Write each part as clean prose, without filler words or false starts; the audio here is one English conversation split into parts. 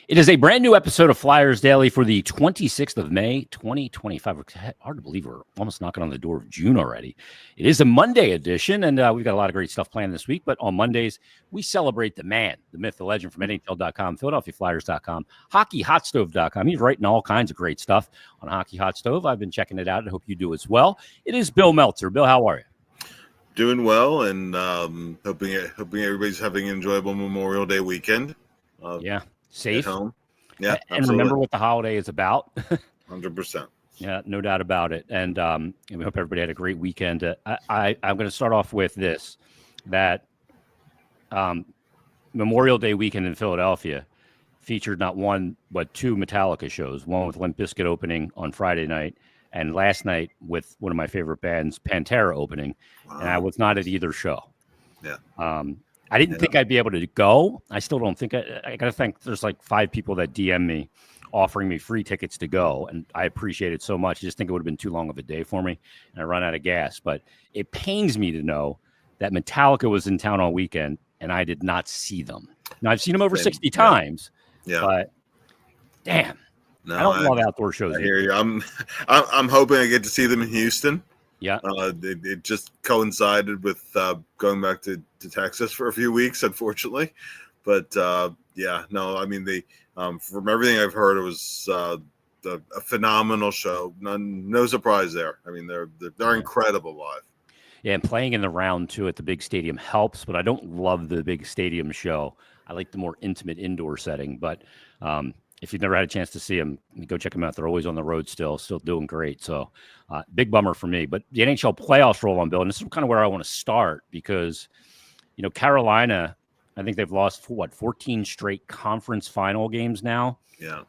It is a brand new episode of Flyers Daily for the 26th of May, 2025. Hard to believe we're almost knocking on the door of June already. It is a Monday edition, and we've got a lot of great stuff planned this week. But on Mondays, we celebrate the man, the myth, the legend from NHL.com, PhiladelphiaFlyers.com, HockeyHotStove.com. He's writing all kinds of great stuff on Hockey Hot Stove. I've been checking it out, and hope you do as well. It is Bill Meltzer. Bill, how are you? Doing well, and hoping everybody's having an enjoyable Memorial Day weekend. Safe. At home. Yeah, and absolutely. Remember what the holiday is about. 100%. Yeah, no doubt about it. And we hope everybody had a great weekend. I'm going to start off with this, that Memorial Day weekend in Philadelphia featured not one, but two Metallica shows, one with Limp Bizkit opening on Friday night, and last night with one of my favorite bands, Pantera, opening. Wow. And I was not at either show. Yeah. I didn't think I'd be able to go. I still don't think I got to think there's like 5 people that DM me offering me free tickets to go. And I appreciate it so much. I just think it would have been too long of a day for me and I run out of gas. But it pains me to know that Metallica was in town all weekend and I did not see them. Now I've seen them over 60 times. Yeah. But damn. No, I don't love outdoor shows. I hear you. I'm hoping I get to see them in Houston. Yeah. It just coincided with going back to Texas for a few weeks, unfortunately. But from everything I've heard, it was a phenomenal show. No surprise there. I mean, they're incredible live. Yeah, and playing in the round too at the big stadium helps, but I don't love the big stadium show. I like the more intimate indoor setting. But if you've never had a chance to see them, go check them out. They're always on the road still doing great. So big bummer for me. But the NHL playoffs roll on, Bill, and this is kind of where I want to start because, Carolina, I think they've lost, 14 straight conference final games now. Yeah.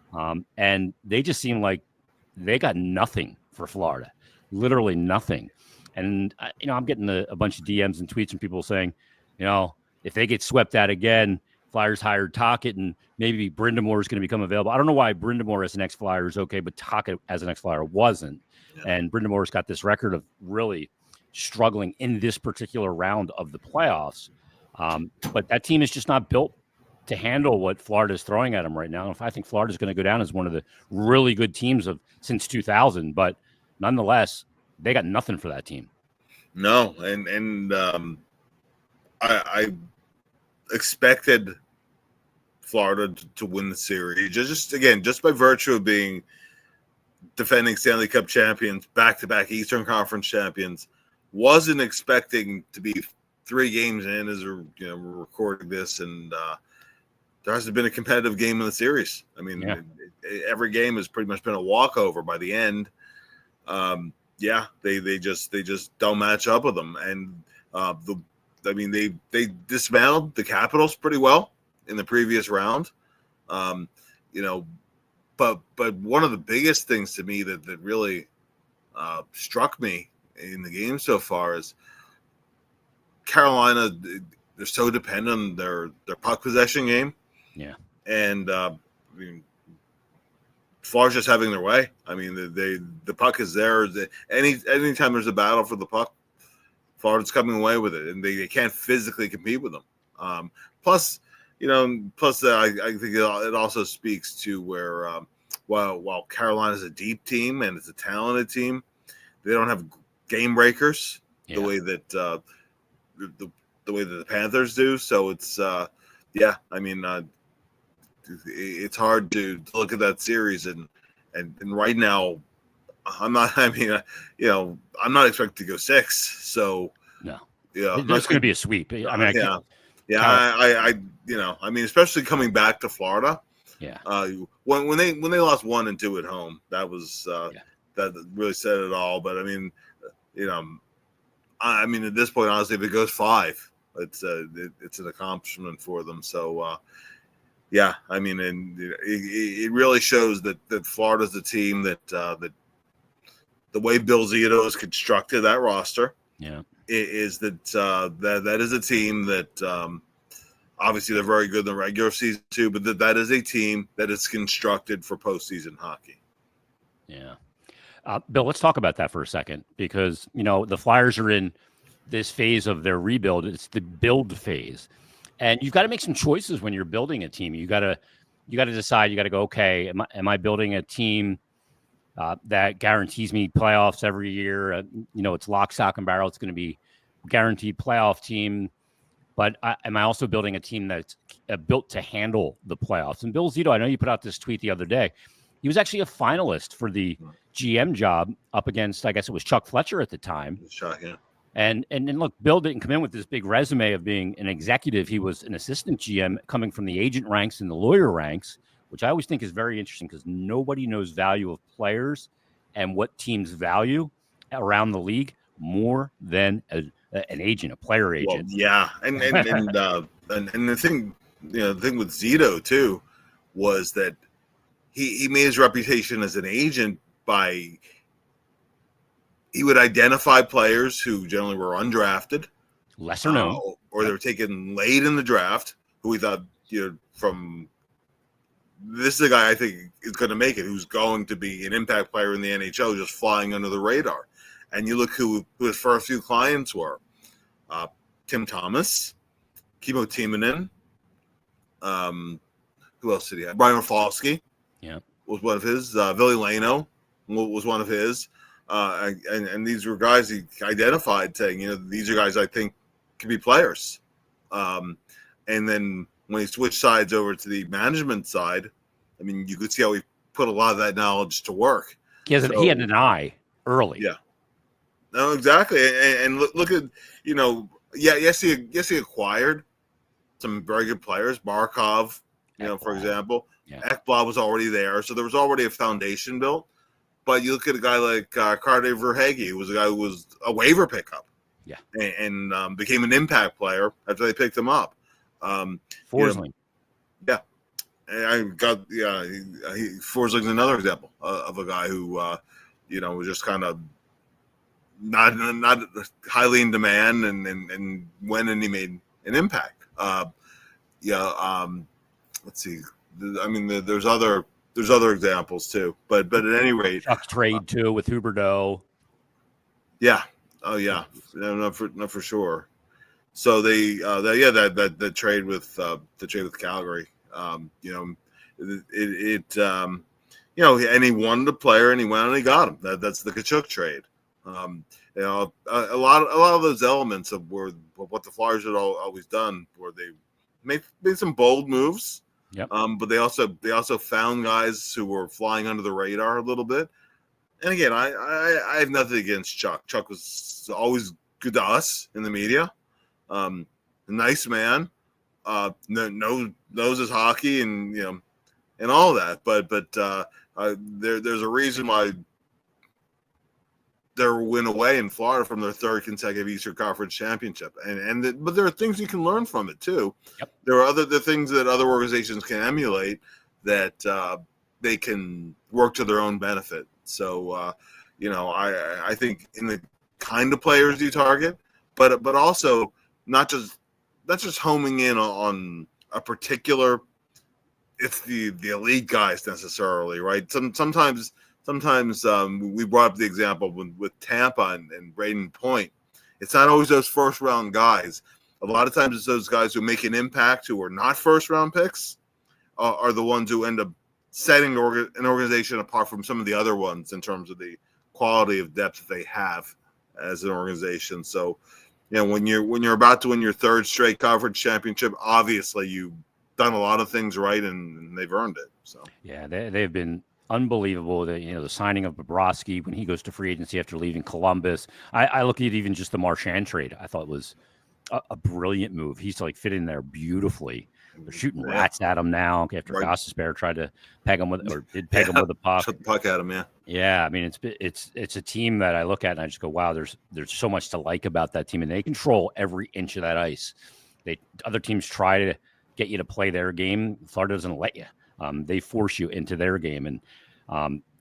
And they just seem like they got nothing for Florida, literally nothing. And, I'm getting a bunch of DMs and tweets from people saying, if they get swept out again, Flyers hired Tocchet, and maybe Brind'Amour is going to become available. I don't know why Brind'Amour as an ex-Flyer is okay, but Tocchet as an ex-Flyer wasn't. Yeah. And Brind'Amour's got this record of really struggling in this particular round of the playoffs. But that team is just not built to handle what Florida is throwing at them right now. I think Florida is going to go down as one of the really good teams since 2000. But nonetheless, they got nothing for that team. No, and I expected Florida to win the series just by virtue of being defending Stanley Cup champions, back-to-back Eastern Conference champions. Wasn't expecting to be 3 games in as we're recording this, and there hasn't been a competitive game in the series. I mean, every game has pretty much been a walkover by the end. They just don't match up with them, and they dismantled the Capitals pretty well in the previous round. But one of the biggest things to me that really struck me in the game so far is Carolina. They're so dependent on their puck possession game. Yeah. And Florida's just having their way. I mean, the puck is there. Anytime there's a battle for the puck, Florida's coming away with it, and they can't physically compete with them. Plus, I think it also speaks to where while Carolina's a deep team and it's a talented team, they don't have game breakers the way that the way that the Panthers do. So it's it's hard to look at that series and right now I'm not expecting to go 6. So no, there's going to be a sweep. I mean, especially coming back to Florida. Yeah. When they lost 1 and 2 at home, that was that really said it all. But I mean, at this point, honestly, if it goes 5, it's an accomplishment for them. So. It really shows that Florida's the team that the way Bill Zito has constructed that roster, is that is a team that obviously they're very good in the regular season too, but that is a team that is constructed for postseason hockey. Yeah, Bill, let's talk about that for a second because the Flyers are in this phase of their rebuild. It's the build phase. And you've got to make some choices when you're building a team. You got to you got to decide. You got to go, okay, am I building a team that guarantees me playoffs every year? It's lock, stock, and barrel. It's going to be guaranteed playoff team. But am I also building a team that's built to handle the playoffs? And Bill Zito, I know you put out this tweet the other day. He was actually a finalist for the GM job up against, I guess it was Chuck Fletcher at the time. Chuck, yeah. And look, Bill didn't come in with this big resume of being an executive. He was an assistant GM coming from the agent ranks and the lawyer ranks, which I always think is very interesting because nobody knows value of players and what teams value around the league more than an agent, a player agent. Well, yeah, and the thing, the thing with Zito too was that he made his reputation as an agent by he would identify players who generally were undrafted, lesser known, or they were taken late in the draft, who we thought, from this is a guy I think is going to make it, who's going to be an impact player in the NHL, just flying under the radar. And you look who his first few clients were: Tim Thomas, Kimmo Timonen. Who else did he have? Brian Rafalski. Yeah, was one of his. Ville Leno was one of his. And these were guys he identified, saying, these are guys I think could be players. And then when he switched sides over to the management side, I mean, you could see how he put a lot of that knowledge to work. He had an eye early. Yeah. No, exactly. And look at, yes, he acquired some very good players. Barkov, for example. Yeah. Ekblad was already there, so there was already a foundation built. But you look at a guy like Carter Verhaeghe, who was a guy who was a waiver pickup, and became an impact player after they picked him up. Forsling, yeah, and I got Forsling's another example of a guy who was just kind of not highly in demand, and went and he made an impact. Let's see. I mean, there's other examples too, but at any rate, Chuck trade too with Huberdeau. Yeah. Oh yeah. No, for sure. So that trade with Calgary. And he wanted a player and he went and he got him. That's the Tkachuk trade. A lot of those elements of what the Flyers had always done, where they made some bold moves. Yep. But they also found guys who were flying under the radar a little bit. And again, I have nothing against Chuck. Chuck was always good to us in the media. A nice man. Knows his hockey and and all that. But there's a reason why they're a win away in Florida from their third consecutive Eastern Conference championship, but there are things you can learn from it too. Yep. There are the things that other organizations can emulate that they can work to their own benefit. So I think in the kind of players you target, but also not just homing in on a particular. It's the elite guys necessarily, right? Sometimes we brought up the example with Tampa and Braden Point. It's not always those first-round guys. A lot of times it's those guys who make an impact who are not first-round picks are the ones who end up setting an organization apart from some of the other ones in terms of the quality of depth that they have as an organization. So, when you're about to win your third straight conference championship, obviously you've done a lot of things right and they've earned it. So yeah, they've been unbelievable. The signing of Bobrovsky when he goes to free agency after leaving Columbus. I look at even just the Marchand trade. I thought it was a brilliant move. He's fit in there beautifully. They're shooting rats at him now after Gostisbehere tried to peg him with him with a puck. Shut the puck at him, yeah. Yeah, I mean it's a team that I look at and I just go, wow, there's so much to like about that team, and they control every inch of that ice. Other teams try to get you to play their game. Florida doesn't let you. They force you into their game, and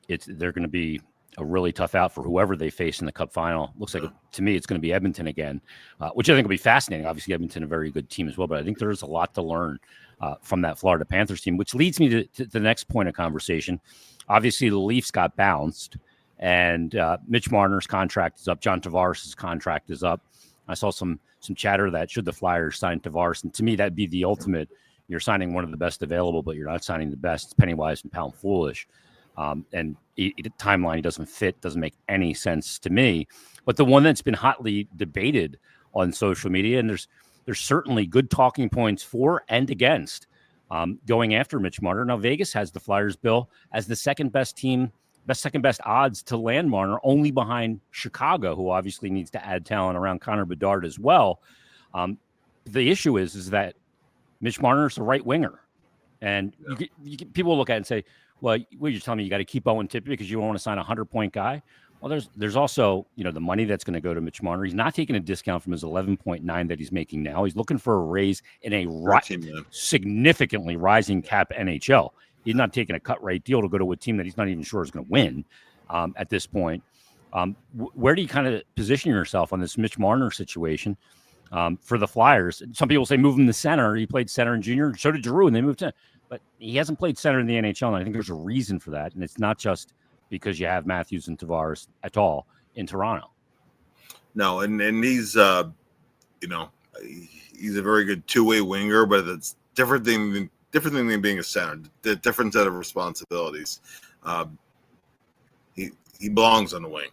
they're going to be a really tough out for whoever they face in the Cup final. Looks like to me it's going to be Edmonton again, which I think will be fascinating. Obviously, Edmonton a very good team as well, but I think there's a lot to learn from that Florida Panthers team, which leads me to the next point of conversation. Obviously, the Leafs got bounced, and Mitch Marner's contract is up. John Tavares' contract is up. I saw some chatter that should the Flyers sign Tavares, and to me that'd be the ultimate, You're signing one of the best available, but you're not signing the best. It's penny wise and pound foolish. And timeline doesn't fit, doesn't make any sense to me. But the one that's been hotly debated on social media, and there's certainly good talking points for and against going after Mitch Marner. Now, Vegas has the Flyers, Bill, as the second best odds to land Marner, only behind Chicago, who obviously needs to add talent around Connor Bedard as well. The issue is that Mitch Marner is a right winger. And people look at it and say, well, you're telling me you got to keep Owen Tippett because you don't want to sign a 100-point guy? Well, there's also, the money that's going to go to Mitch Marner. He's not taking a discount from his 11.9 that he's making now. He's looking for a raise in a significantly rising cap NHL. He's not taking a cut rate deal to go to a team that he's not even sure is going to win at this point. Where do you kind of position yourself on this Mitch Marner situation for the Flyers? Some people say move him to center. He played center in junior. So did Giroux, and they moved to. But he hasn't played center in the NHL, and I think there's a reason for that. And it's not just because you have Matthews and Tavares at all in Toronto. No, and he's he's a very good two-way winger, but it's different thing than being a center. The different set of responsibilities. He belongs on the wing,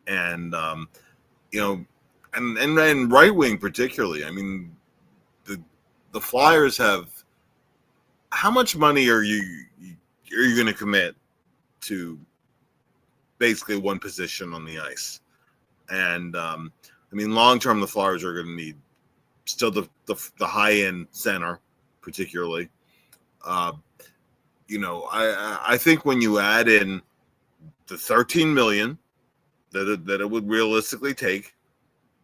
and and right wing particularly. I mean, the Flyers have. How much money are you going to commit to basically one position on the ice? And long term, the Flyers are going to need still the high end center, particularly. I think when you add in the $13 million that it would realistically take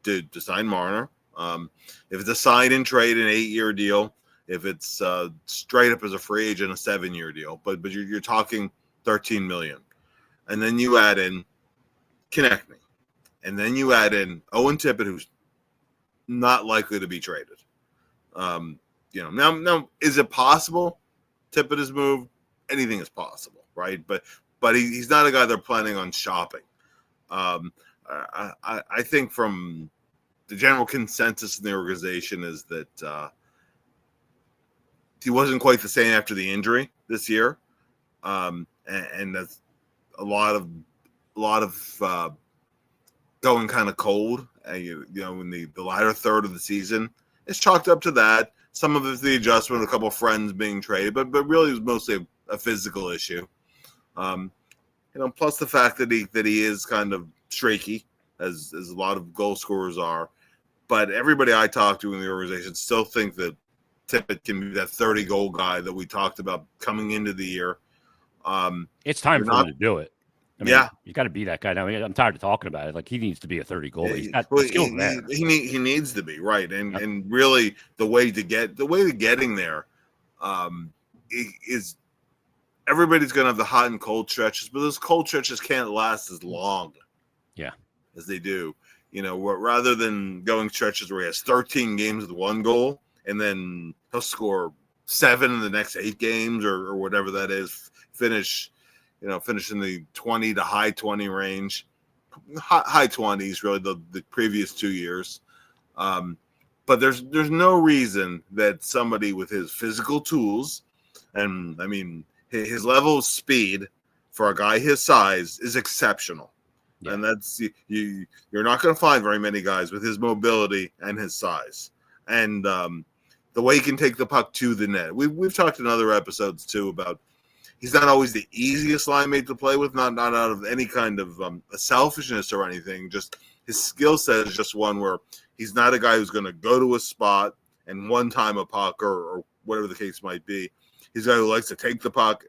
to sign Marner, if it's a sign and trade, an 8-year deal. If it's straight up as a free agent, a 7-year deal, but you're talking $13 million, and then you add in Konechny, and then you add in Owen Tippett, who's not likely to be traded. Now is it possible Tippett is moved? Anything is possible, right? But he's not a guy they're planning on shopping. I think from the general consensus in the organization is that. He wasn't quite the same after the injury this year, and that's a lot of going kind of cold. In the latter third of the season, it's chalked up to that. Some of it's the adjustment, a couple of friends being traded, but really it was mostly a physical issue. Plus the fact that he is kind of streaky, as a lot of goal scorers are. But everybody I talk to in the organization still think that Tippett can be that 30-goal guy that we talked about coming into the year. It's time for him to do it. You got to be that guy. Now, I'm tired of talking about it. Like, he needs to be a 30 goalie. He's got skills there. He needs to be, right. And really the way to getting there is everybody's going to have the hot and cold stretches, but those cold stretches can't last as long as they do. Rather than going stretches where he has 13 games with 1 goal, and then he'll score 7 in the next 8 games or whatever that is. Finish in the 20 to high 20 range, high 20s really the previous 2 years. But there's no reason that somebody with his physical tools and his level of speed for a guy his size is exceptional. Yeah. And that's you're not going to find very many guys with his mobility and his size. And the way he can take the puck to the net. We've talked in other episodes too about he's not always the easiest line mate to play with, not out of any kind of selfishness or anything. Just his skill set is just one where he's not a guy who's going to go to a spot and one time a puck or whatever the case might be. He's a guy who likes to take the puck,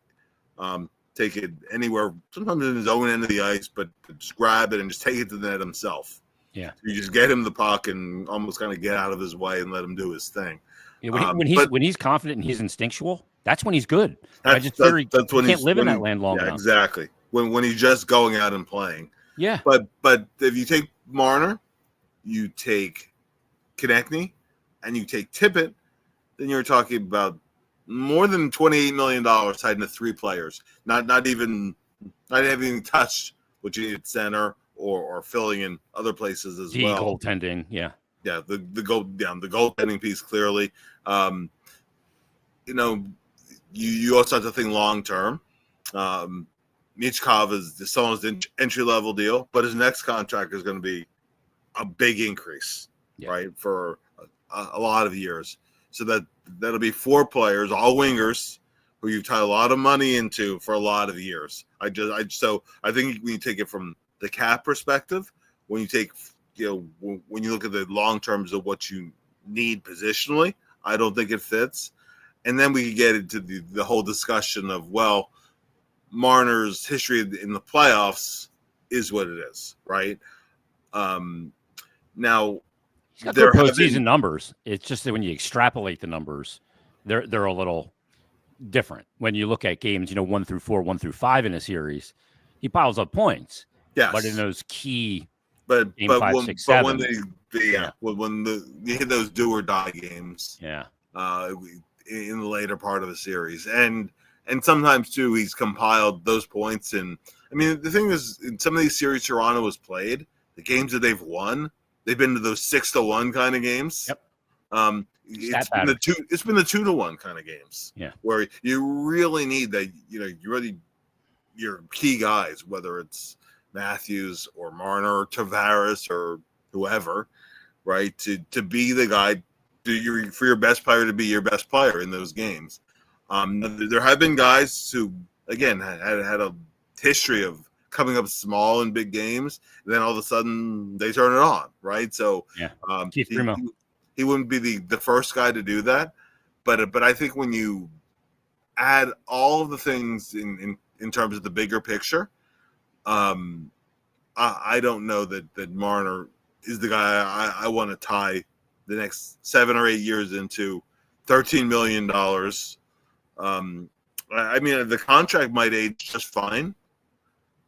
take it anywhere, sometimes in his own end of the ice, but just grab it and just take it to the net himself. Yeah, you just get him the puck and almost kind of get out of his way and let him do his thing. Yeah, when he's confident and he's instinctual, that's when he's good. That's when he can't live in that land long enough. Exactly. When he's just going out and playing. Yeah. But if you take Marner, you take Konechny, and you take Tippett, then you're talking about more than $28 million tied into 3 players. Not even having touched what you need at center or filling in other places as well. Goaltending, yeah. Yeah, the goaltending piece clearly. you also have to think long term. Michkov is still his entry level deal, but his next contract is going to be a big increase, right, for a lot of years. So that'll be 4 players, all wingers, who you've tied a lot of money into for a lot of years. So I think when you take it from the cap perspective, when you take, when you look at the long terms of what you need positionally, I don't think it fits. And then we could get into the whole discussion of, well, Marner's history in the playoffs is what it is, right? Now, he's got good postseason numbers. It's just that when you extrapolate the numbers, they're a little different. When you look at games, 1 through 4, 1 through 5 in a series, he piles up points. Yes, but in those key, game 5, 6, 7, when you hit those do or die games, in the later part of the series, and sometimes too, he's compiled those points. And I mean, the thing is, in some of these series Toronto has played, the games that they've won, they've been to those 6-1 kind of games. Yep. It's been the 2-1 kind of games. Yeah. Where you really need that, your key guys, whether it's Matthews or Marner or Tavares or whoever, right? To be the guy, for your best player to be your best player in those games. There have been guys who, again, had a history of coming up small in big games, and then all of a sudden they turn it on, right? So he wouldn't be the first guy to do that, but I think when you add all of the things in terms of the bigger picture, I don't know that Marner is the guy I want to tie the next 7 or 8 years into $13 million. I mean, the contract might age just fine,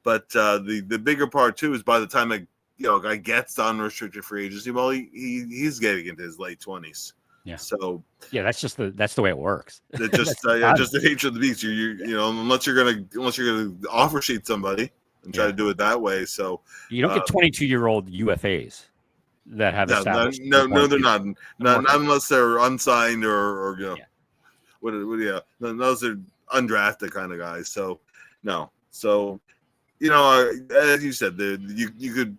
but the bigger part too is by the time a guy gets to unrestricted free agency, well, he's getting into his late 20s. Yeah. So that's the way it works. It's just just the nature of the beast. Unless you're gonna offer sheet somebody and try to do it that way. So you don't get 22-year-old UFAs that have established. No, they're not. Not unless they're unsigned or unless they're undrafted kind of guys. So no. So as you said, you could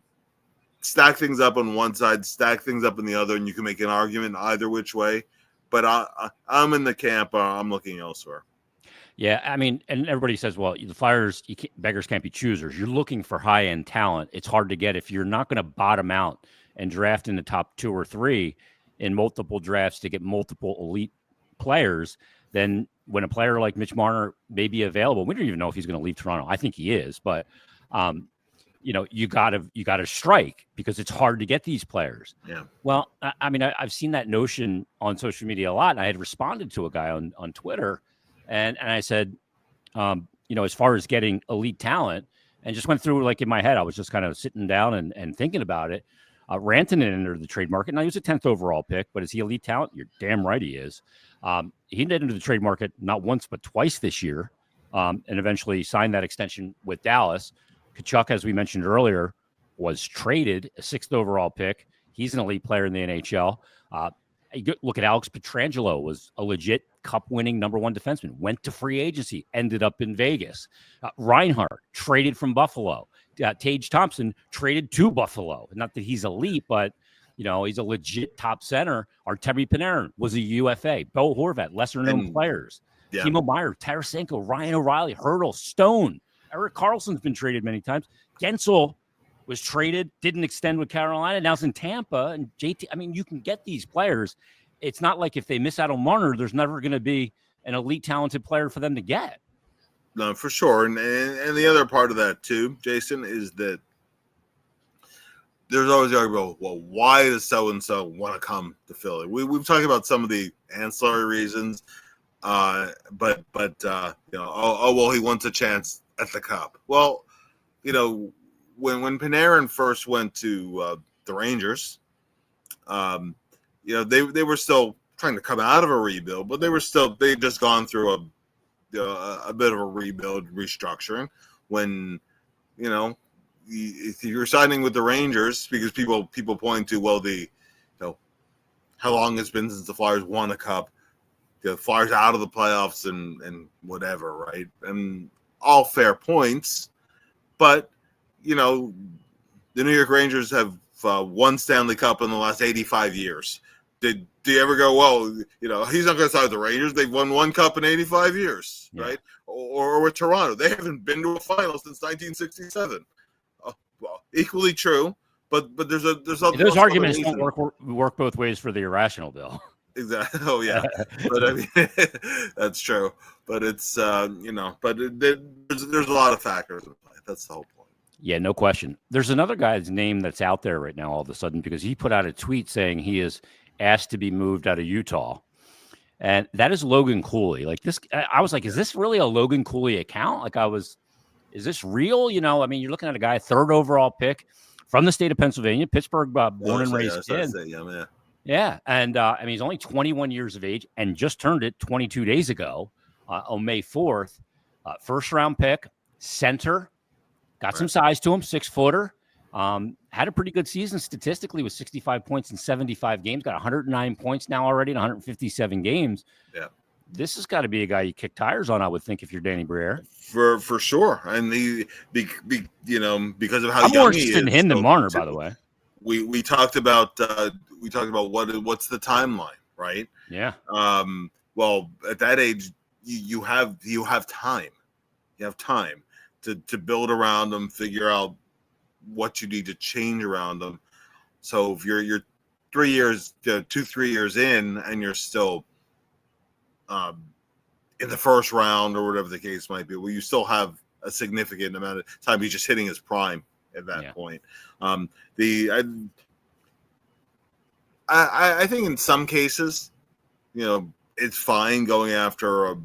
stack things up on one side, stack things up on the other, and you can make an argument either which way. But I'm in the camp. I'm looking elsewhere. Yeah, I mean, and everybody says, well, the Flyers, beggars can't be choosers. You're looking for high-end talent. It's hard to get if you're not going to bottom out and draft in the top 2 or 3 in multiple drafts to get multiple elite players. Then when a player like Mitch Marner may be available, we don't even know if he's going to leave Toronto. I think he is, but you got to strike because it's hard to get these players. Yeah. Well, I mean, I've seen that notion on social media a lot, and I had responded to a guy on Twitter. And I said, as far as getting elite talent, and just went through, like, in my head, I was just kind of sitting down and thinking about it. Rantanen entered the trade market. Now, he was a 10th overall pick, but is he elite talent? You're damn right he is. He entered the trade market not once but twice this year, and eventually signed that extension with Dallas. Tkachuk, as we mentioned earlier, was traded, a 6th overall pick. He's an elite player in the NHL. Look at Alex Pietrangelo, was a legit cup-winning number 1 defenseman, went to free agency, ended up in Vegas. Reinhart, traded from Buffalo. Tage Thompson, traded to Buffalo. Not that he's elite, but he's a legit top center. Artemi Panarin was a UFA. Bo Horvat, lesser-known players. Yeah. Timo Meier, Tarasenko, Ryan O'Reilly, Hurdle, Stone. Erik Karlsson's been traded many times. Gensel was traded, didn't extend with Carolina, now it's in Tampa. And JT, I mean, you can get these players. It's not like if they miss out on Marner, there's never going to be an elite talented player for them to get. No, for sure. And the other part of that too, Jason, is that there's always the argument, well, why does so-and-so want to come to Philly? We've talked about some of the ancillary reasons, but well, he wants a chance at the Cup. Well, when Panarin first went to the Rangers, they were still trying to come out of a rebuild, but they'd just gone through a bit of a rebuild restructuring. When if you're signing with the Rangers, because people point to, well, how long it's been since the Flyers won a Cup. the Flyers out of the playoffs and whatever, right? And all fair points, but the New York Rangers have won Stanley Cup in the last 85 years. Do you ever go, well, he's not going to side with the Rangers. They've won one cup in 85 years, right? Or with Toronto, they haven't been to a final since 1967. Well, equally true, but there's those arguments don't work both ways for the irrational, Bill. Exactly. Oh yeah, but I mean that's true. But it's there's a lot of factors in play. That's the whole point. Yeah, no question. There's another guy's name that's out there right now all of a sudden because he put out a tweet saying he is asked to be moved out of Utah. And that is Logan Cooley. Like this, I was like, is this really a Logan Cooley account? Is this real? I mean, you're looking at a guy, 3rd overall pick from the state of Pennsylvania, Pittsburgh, born and raised kid. Yeah. And I mean, he's only 21 years of age and just turned it 22 days ago on May 4th. First round pick, center, got some size to him, 6-footer. Had a pretty good season statistically with 65 points in 75 games, got 109 points now already in 157 games. Yeah. This has got to be a guy you kick tires on, I would think, if you're Danny Briere. For sure. And because of how I'm more interested in him than Marner, by the way. We talked about what's the timeline, right? Yeah. Well, at that age, you have time. You have time to build around them, figure out what you need to change around them. So if you're 3 years, 2-3 years in, and you're still in the first round or whatever the case might be, well, you still have a significant amount of time. He's just hitting his prime at that point. I think in some cases, it's fine going after a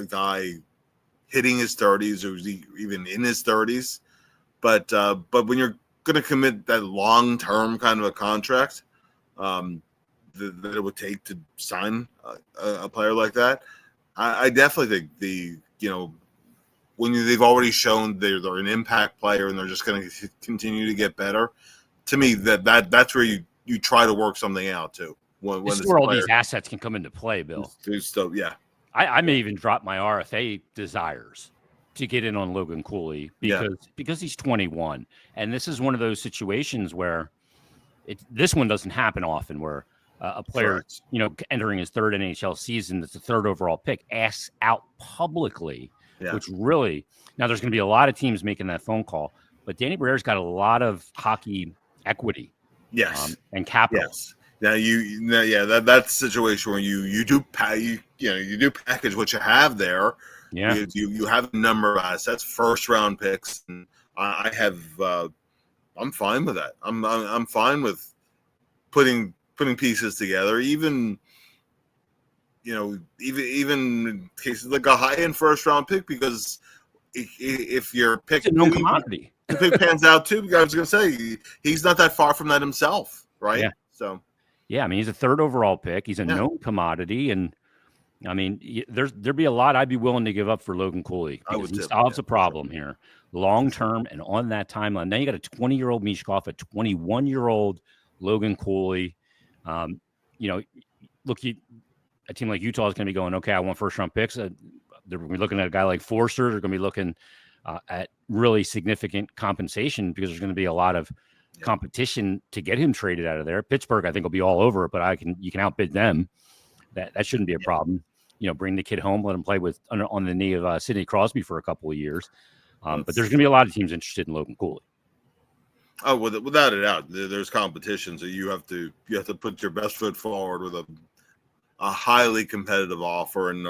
guy hitting his 30s or even in his 30s. But when you're going to commit that long-term kind of a contract that it would take to sign a player like that, I definitely think when they've already shown they're an impact player and they're just going to continue to get better, to me that's where you try to work something out too. This is where all these assets can come into play, Bill. So yeah, I may even drop my RFA desires to get in on Logan Cooley because he's 21, and this is one of those situations where this one doesn't happen often, where a player, entering his 3rd NHL season, that's the 3rd overall pick, asks out publicly, which really, now there's going to be a lot of teams making that phone call, but Danny Briere's got a lot of hockey equity, and capital. Yes. Now that's the situation where you do package what you have there. Yeah, you have a number of assets, 1st-round picks, and I have. I'm fine with that. I'm fine with putting pieces together, even in cases like a high-end 1st-round pick, because if your pick, it's a known commodity, the pick pans out too. I was going to say he's not that far from that himself, right? Yeah. So. Yeah, I mean, he's a 3rd overall pick. He's a known commodity, and I mean, there'd be a lot I'd be willing to give up for Logan Cooley because he solves a problem here, long term, and on that timeline. Now you got a 20-year-old Mishkov, a 21-year-old Logan Cooley. Look, a team like Utah is going to be going, okay, I want 1st-round picks. They're going to be looking at a guy like Forster. They're going to be looking at really significant compensation because there's going to be a lot of competition to get him traded out of there. Pittsburgh, I think, will be all over it, but you can outbid them. That shouldn't be a problem. Bring the kid home, let him play on the knee of Sidney Crosby for a couple of years. But there's going to be a lot of teams interested in Logan Cooley. Oh, without a doubt, there's competition, so you have to put your best foot forward with a highly competitive offer, and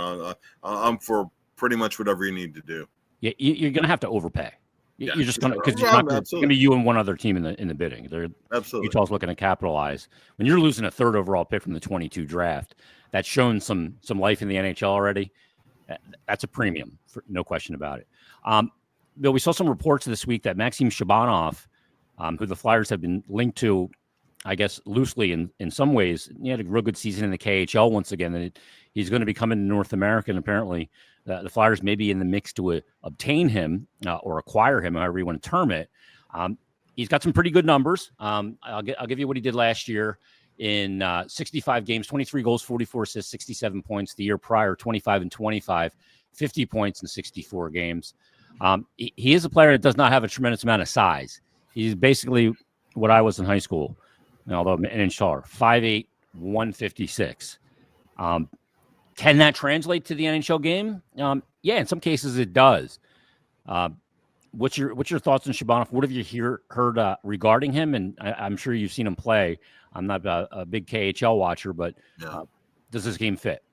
I'm for pretty much whatever you need to do. Yeah, you're going to have to overpay. You're just going to, because it's going to be you and one other team in the bidding. Absolutely. Utah's looking to capitalize. When you're losing a 3rd overall pick from the 22 draft, that's shown some life in the NHL already. That's a premium, no question about it. Bill, we saw some reports this week that Maxim Shabanov, who the Flyers have been linked to, I guess, loosely in some ways, he had a real good season in the KHL once again. And he's going to be coming to North America, and apparently the Flyers may be in the mix to obtain him or acquire him, however you want to term it. He's got some pretty good numbers. I'll give you what he did last year. in 65 games, 23 goals, 44 assists, 67 points. The year prior, 25 and 25, 50 points in 64 games. He is a player that does not have a tremendous amount of size. He's basically what I was in high school, although an inch taller, 5'8", 156. Can that translate to the NHL game? Yeah, in some cases it does. What's your thoughts on Shabanov? What have you heard regarding him? And I'm sure you've seen him play. I'm not a big KHL watcher, but does this game fit?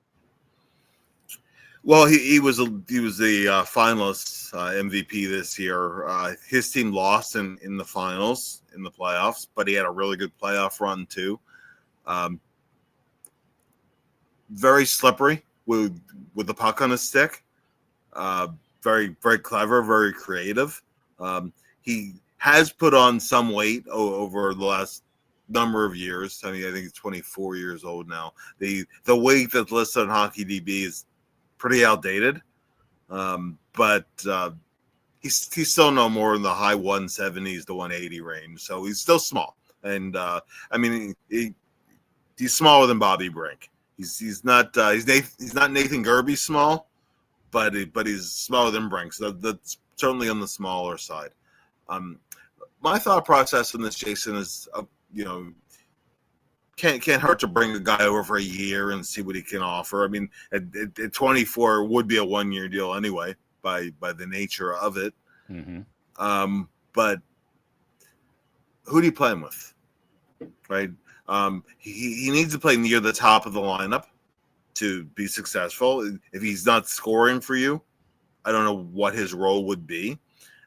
Well, he was the finalist MVP this year. His team lost in the finals in the playoffs, but he had a really good playoff run too. Very slippery with the puck on his stick. Very, very clever, very creative. He has put on some weight over the last number of years. I mean, I think he's 24 years old now. The weight that's listed on Hockey DB is pretty outdated, but he's still no more in the high 170s to 180 range. So he's still small, and I mean he's smaller than Bobby Brink. He's not Nathan Gerbe small, but he's smaller than Brink. So that's certainly on the smaller side. My thought process in this, Jason, is can't hurt to bring a guy over for a year and see what he can offer. I mean, at 24 it would be a 1-year deal anyway by the nature of it. Mm-hmm. But who do you play him with, right? He needs to play near the top of the lineup to be successful. If he's not scoring for you, I don't know what his role would be.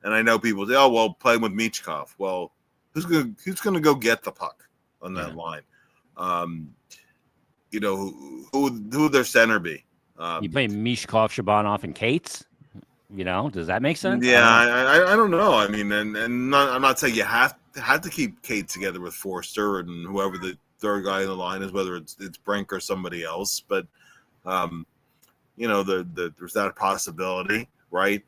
And I know people say, "Oh, well, play him with Michkov." Well, who's gonna go get the puck on that line? Who would their center be? You play Mishkov, Shabanov, and Cates. Does that make sense? Yeah, I don't know. I mean, I'm not saying you have to keep Cates together with Forster and whoever the third guy in the line is, whether it's Brink or somebody else. But there's that possibility, right?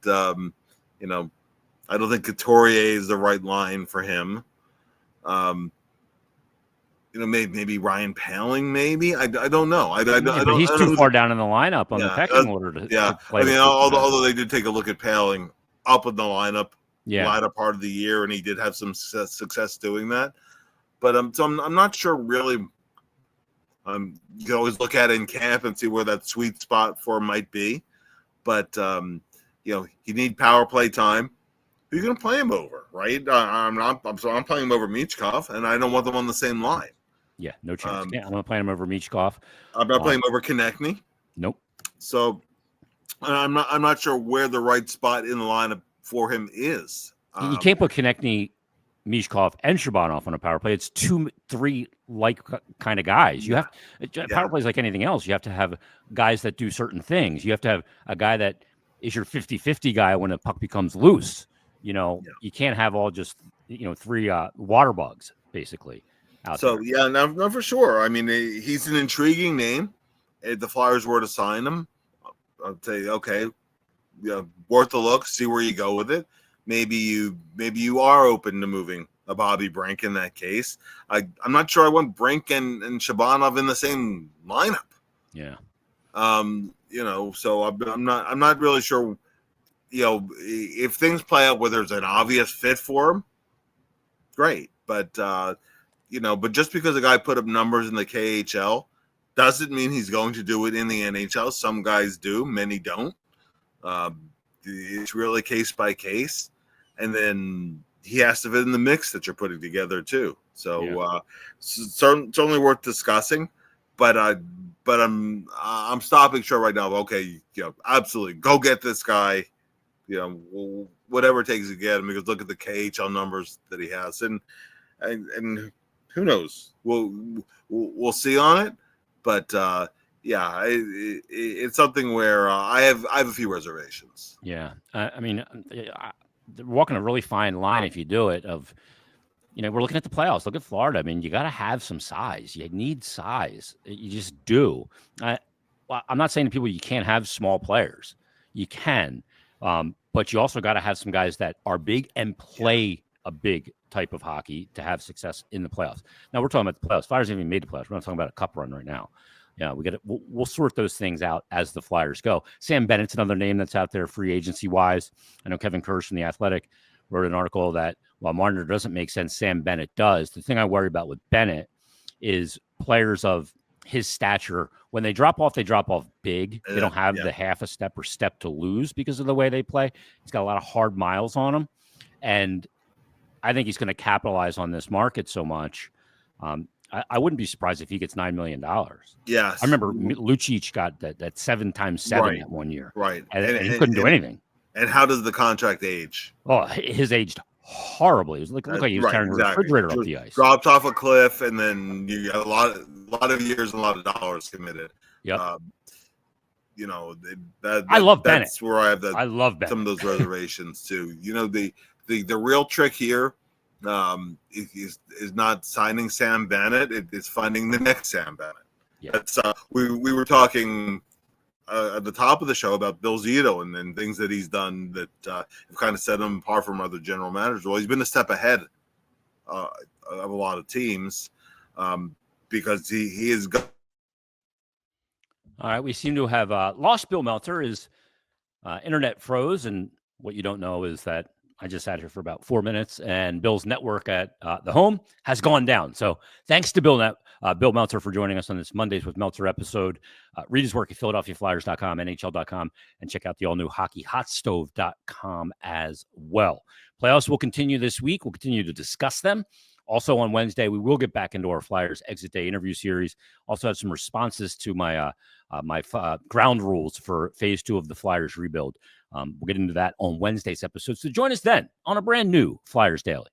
I don't think Couturier is the right line for him. Maybe Ryan Paling. Maybe I don't know. But he's too far down in the lineup on the pecking order to play. I mean, although they did take a look at Paling up in the lineup, latter part of the year, and he did have some success doing that. But so I'm not sure really. You can always look at it in camp and see where that sweet spot for him might be. But you need power play time. Who are you going to play him over, right? I'm playing him over Michkov, and I don't want them on the same line. Yeah, no chance. I'm going to play him over Michkov. I'm not playing him over Konechny. Nope. So I'm not sure where the right spot in the lineup for him is. You can't put Konechny, Mishkov, and Shabanov on a power play. It's 2-3 like kind of guys. You have power plays like anything else. You have to have guys that do certain things. You have to have a guy that is your 50-50 guy when a puck becomes loose. You can't have all just three water bugs basically. So no, for sure. I mean, he's an intriguing name. If the Flyers were to sign him, I'd say okay, worth a look. See where you go with it. Maybe you are open to moving a Bobby Brink in that case. I'm not sure I want Brink and Shabanov in the same lineup. Yeah. So I'm not really sure. If things play out where there's an obvious fit for him, great. But but just because a guy put up numbers in the KHL doesn't mean he's going to do it in the NHL. Some guys do, many don't. It's really case by case. And then he has to fit in the mix that you're putting together too. So certainly worth discussing. But I'm stopping short right now. Okay, absolutely go get this guy. Whatever it takes to get him, because look at the KHL numbers that he has, and who knows? We'll see on it. But it's something where I have a few reservations. Yeah, I mean, they're walking a really fine line if you do it. We're looking at the playoffs. Look at Florida. I mean, you got to have some size. You need size. You just do. I'm not saying to people you can't have small players. You can, but you also got to have some guys that are big and play a big type of hockey to have success in the playoffs. Now we're talking about the playoffs. Flyers haven't even made the playoffs. We're not talking about a cup run right now. Yeah, we'll sort those things out as the Flyers go. Sam Bennett's another name that's out there free agency wise. I know Kevin Kirsch from The Athletic wrote an article that while Marner doesn't make sense, Sam Bennett does. The thing I worry about with Bennett is players of his stature, when they drop off big. They don't have the half a step or step to lose because of the way they play. He's got a lot of hard miles on him. And I think he's going to capitalize on this market so much. I wouldn't be surprised if he gets $9 million. Yes. I remember Lucic got that 7x7 that one year. Right. And he couldn't do anything. And how does the contract age? Oh, his aged horribly. It looked like he was carrying a refrigerator up the ice. Dropped off a cliff, and then you got a lot of years and a lot of dollars committed. Yep. I love Bennett. That's where I love Bennett. Some of those reservations too. The real trick here is not signing Sam Bennett. It's finding the next Sam Bennett. Yeah. That's we were talking at the top of the show about Bill Zito and things that he's done that have kind of set him apart from other general managers. Well, he's been a step ahead of a lot of teams because he is. All right, we seem to have lost Bill Meltzer. His internet froze, and what you don't know is that I just sat here for about 4 minutes, and Bill's network at the home has gone down. So thanks to Bill Meltzer for joining us on this Mondays with Meltzer episode. Read his work at PhiladelphiaFlyers.com, NHL.com, and check out the all-new HockeyHotStove.com as well. Playoffs will continue this week. We'll continue to discuss them. Also on Wednesday, we will get back into our Flyers Exit Day interview series. Also have some responses to my ground rules for Phase 2 of the Flyers rebuild. We'll get into that on Wednesday's episode. So join us then on a brand new Flyers Daily.